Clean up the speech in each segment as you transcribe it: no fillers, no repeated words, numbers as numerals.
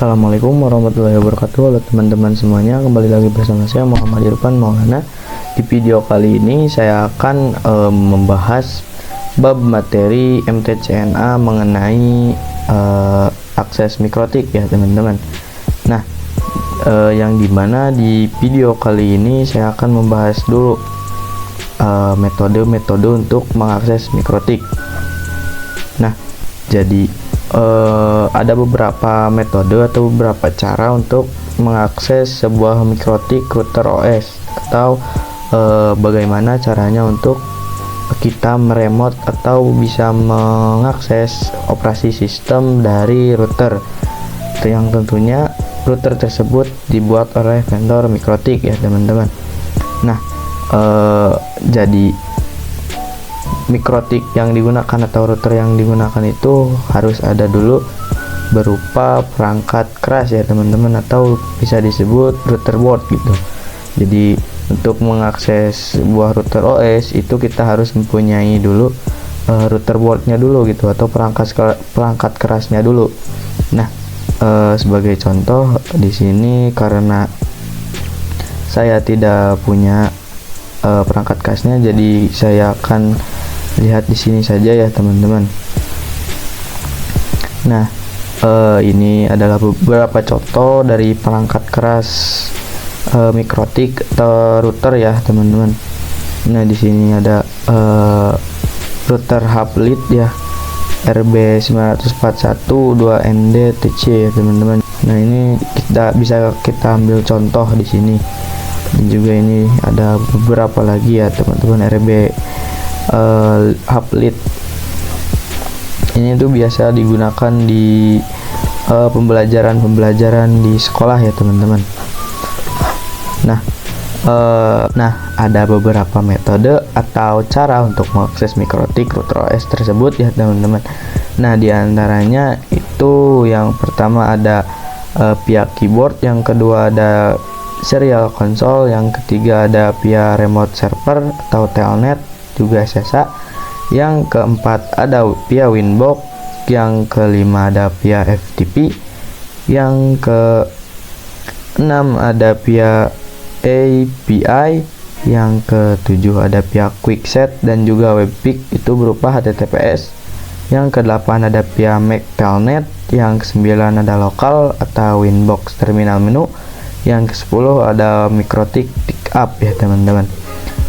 Assalamualaikum warahmatullahi wabarakatuh. Halo teman-teman semuanya, kembali lagi bersama saya Muhammad Irfan Maulana. Di video kali ini saya akan membahas bab materi MTCNA mengenai akses mikrotik ya teman-teman. Nah, yang dimana di video kali ini saya akan membahas dulu metode-metode untuk mengakses mikrotik. Nah, jadi ada beberapa metode atau beberapa cara untuk mengakses sebuah mikrotik router OS, atau bagaimana caranya untuk kita meremote atau bisa mengakses operasi sistem dari router, yang tentunya router tersebut dibuat oleh vendor mikrotik ya teman-teman. Nah, jadi mikrotik yang digunakan atau router yang digunakan itu harus ada dulu berupa perangkat keras ya teman-teman, atau bisa disebut router board gitu. Jadi untuk mengakses sebuah router OS itu kita harus mempunyai dulu router boardnya dulu gitu, atau perangkat kerasnya dulu. Nah, sebagai contoh di sini karena saya tidak punya perangkat kerasnya, jadi saya akan lihat di sini saja ya teman-teman. Nah, ini adalah beberapa contoh dari perangkat keras mikrotik atau router ya teman-teman. Nah, di sini ada router hub lead ya, RB941 2ND-TC ya teman-teman. Nah, ini bisa kita ambil contoh di sini. Dan juga ini ada beberapa lagi ya teman-teman, RB hub lead. Ini tuh biasa digunakan di pembelajaran di sekolah ya teman-teman. Nah, ada beberapa metode atau cara untuk mengakses mikrotik router OS tersebut ya teman-teman. Nah, diantaranya itu yang pertama ada via keyboard, yang kedua ada serial console, yang ketiga ada via remote server atau telnet juga SSH, yang keempat ada via Winbox, yang kelima ada via FTP, yang keenam ada via API, yang ketujuh ada via Quickset dan juga Webpick itu berupa HTTPS, yang kedelapan ada via MAC Telnet, yang kesembilan ada lokal atau Winbox terminal menu, yang ke-10 ada mikrotik pickup ya teman-teman.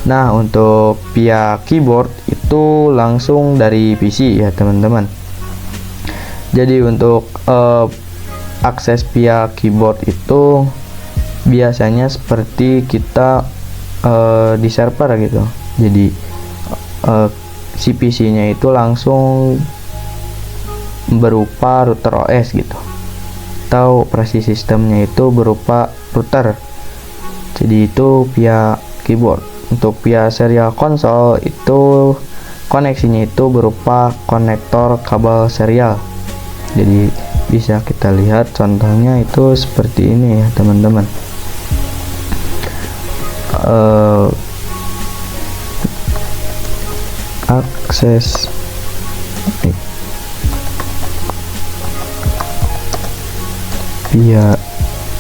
Nah, untuk via keyboard itu langsung dari PC ya teman-teman. Jadi untuk akses via keyboard itu biasanya seperti kita di server gitu. Jadi si PC-nya itu langsung berupa router OS gitu, atau operasi sistemnya itu berupa router. Jadi itu via keyboard. Untuk via serial console itu koneksinya itu berupa konektor kabel serial. Jadi bisa kita lihat contohnya itu seperti ini ya teman-teman. Akses via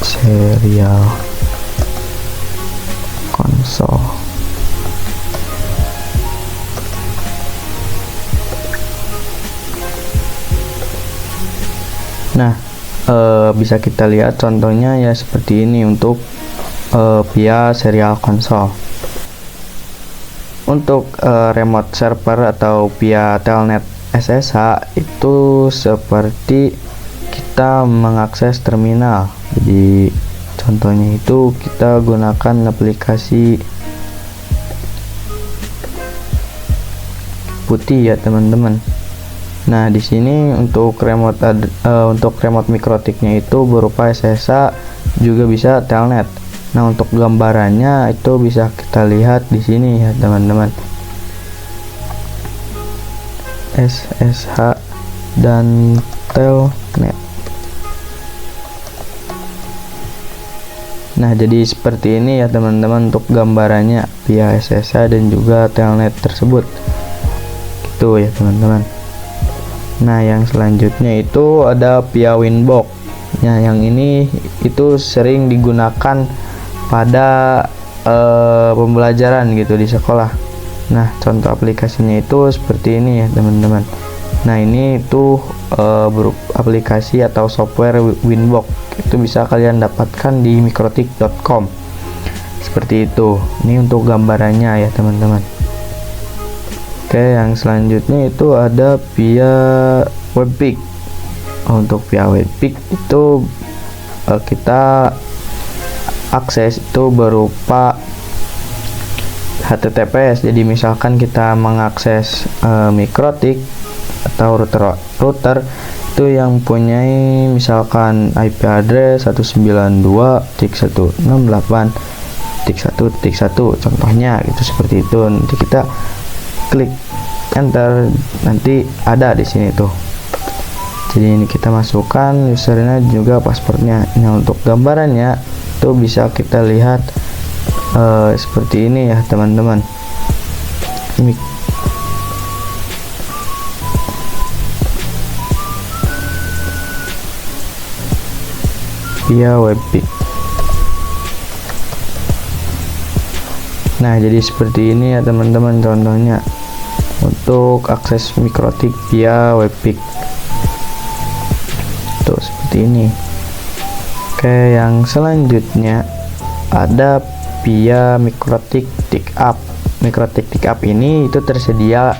serial console. Nah, bisa kita lihat contohnya ya seperti ini untuk via serial console. Untuk remote server atau via telnet SSH itu seperti kita mengakses terminal. Jadi contohnya itu kita gunakan aplikasi putih ya teman-teman. Nah, di sini untuk remote mikrotiknya itu berupa SSH, juga bisa telnet. Nah, untuk gambarannya itu bisa kita lihat di sini ya teman-teman. SSH dan telnet. Nah, jadi seperti ini ya teman-teman untuk gambarannya via SSH dan juga telnet tersebut. Gitu ya teman-teman. Nah, yang selanjutnya itu ada via Winbox. Nah, yang ini itu sering digunakan pada pembelajaran gitu di sekolah. Nah, contoh aplikasinya itu seperti ini ya teman-teman. Nah, ini itu berupa aplikasi atau software Winbox. Itu bisa kalian dapatkan di mikrotik.com. Seperti itu. Ini untuk gambarannya ya teman-teman. Oke, yang selanjutnya itu ada via Webpick. Untuk via Webpick itu kita akses itu berupa HTTPS. Jadi misalkan kita mengakses mikrotik atau router itu yang punyai misalkan IP address 192.168.1.1 contohnya gitu, seperti itu. Nanti kita klik enter, nanti ada di sini tuh. Jadi ini kita masukkan usernya juga passwordnya. Nah, untuk gambarannya itu bisa kita lihat seperti ini ya teman-teman. Ini via Webpick. Nah, jadi seperti ini ya teman-teman contohnya untuk akses mikrotik via Webpick. Tuh seperti ini. Oke, yang selanjutnya ada via mikrotik pickup. Mikrotik pickup ini itu tersedia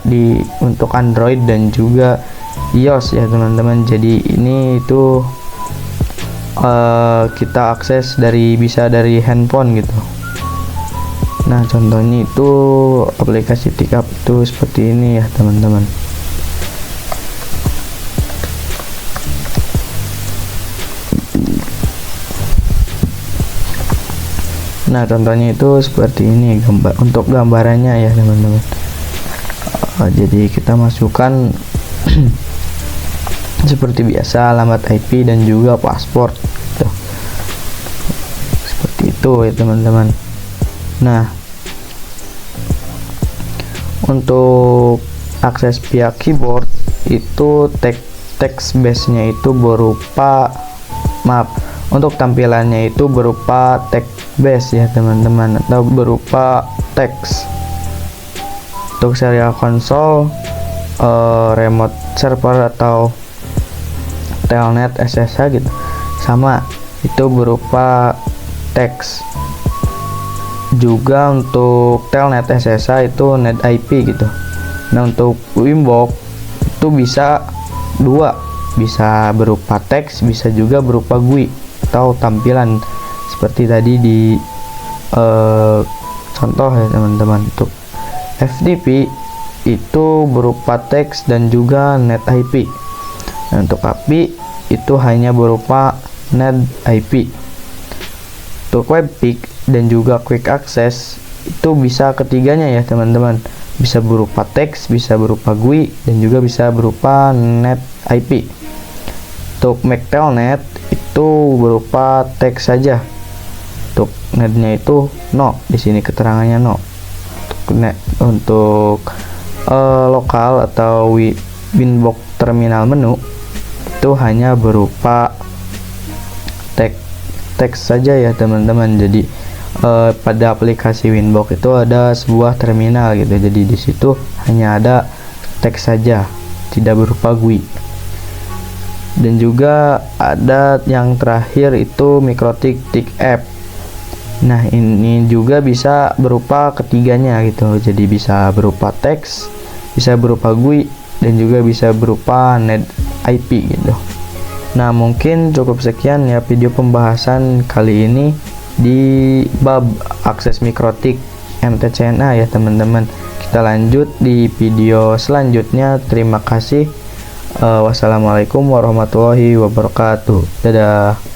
untuk Android dan juga iOS ya teman-teman. Jadi ini itu kita akses bisa dari handphone gitu. Nah, contohnya itu aplikasi pickup itu seperti ini ya teman-teman. Nah, contohnya itu seperti ini untuk gambarannya ya teman-teman. Jadi kita masukkan seperti biasa alamat IP dan juga paspor gitu. Seperti itu ya teman-teman. Nah, untuk akses via keyboard itu text base-nya itu berupa untuk tampilannya itu berupa text base ya teman-teman, atau berupa teks. Untuk serial console, remote server atau telnet SSH gitu, sama itu berupa teks. Juga untuk telnet SSH itu net IP gitu. Nah, untuk Winbox itu bisa bisa berupa teks, bisa juga berupa GUI atau tampilan seperti tadi di contoh ya teman-teman. Untuk FTP itu berupa teks dan juga net IP. Nah, untuk API itu hanya berupa net IP. Untuk Webpick dan juga Quick Access itu bisa ketiganya ya teman-teman, bisa berupa teks, bisa berupa GUI, dan juga bisa berupa net IP. Untuk MacTelnet itu berupa teks saja. Untuk netnya itu no, di sini keterangannya no. Untuk lokal atau Winbox terminal menu itu hanya berupa teks saja ya teman-teman. Jadi pada aplikasi Winbox itu ada sebuah terminal gitu, jadi di situ hanya ada teks saja, tidak berupa GUI. Dan juga ada yang terakhir itu mikrotik pickup. Nah, ini juga bisa berupa ketiganya gitu, jadi bisa berupa teks, bisa berupa GUI, dan juga bisa berupa net IP gitu. Nah, mungkin cukup sekian ya video pembahasan kali ini di bab akses mikrotik MTCNA ya teman-teman. Kita lanjut di video selanjutnya. Terima kasih. Wassalamualaikum warahmatullahi wabarakatuh. Dadah.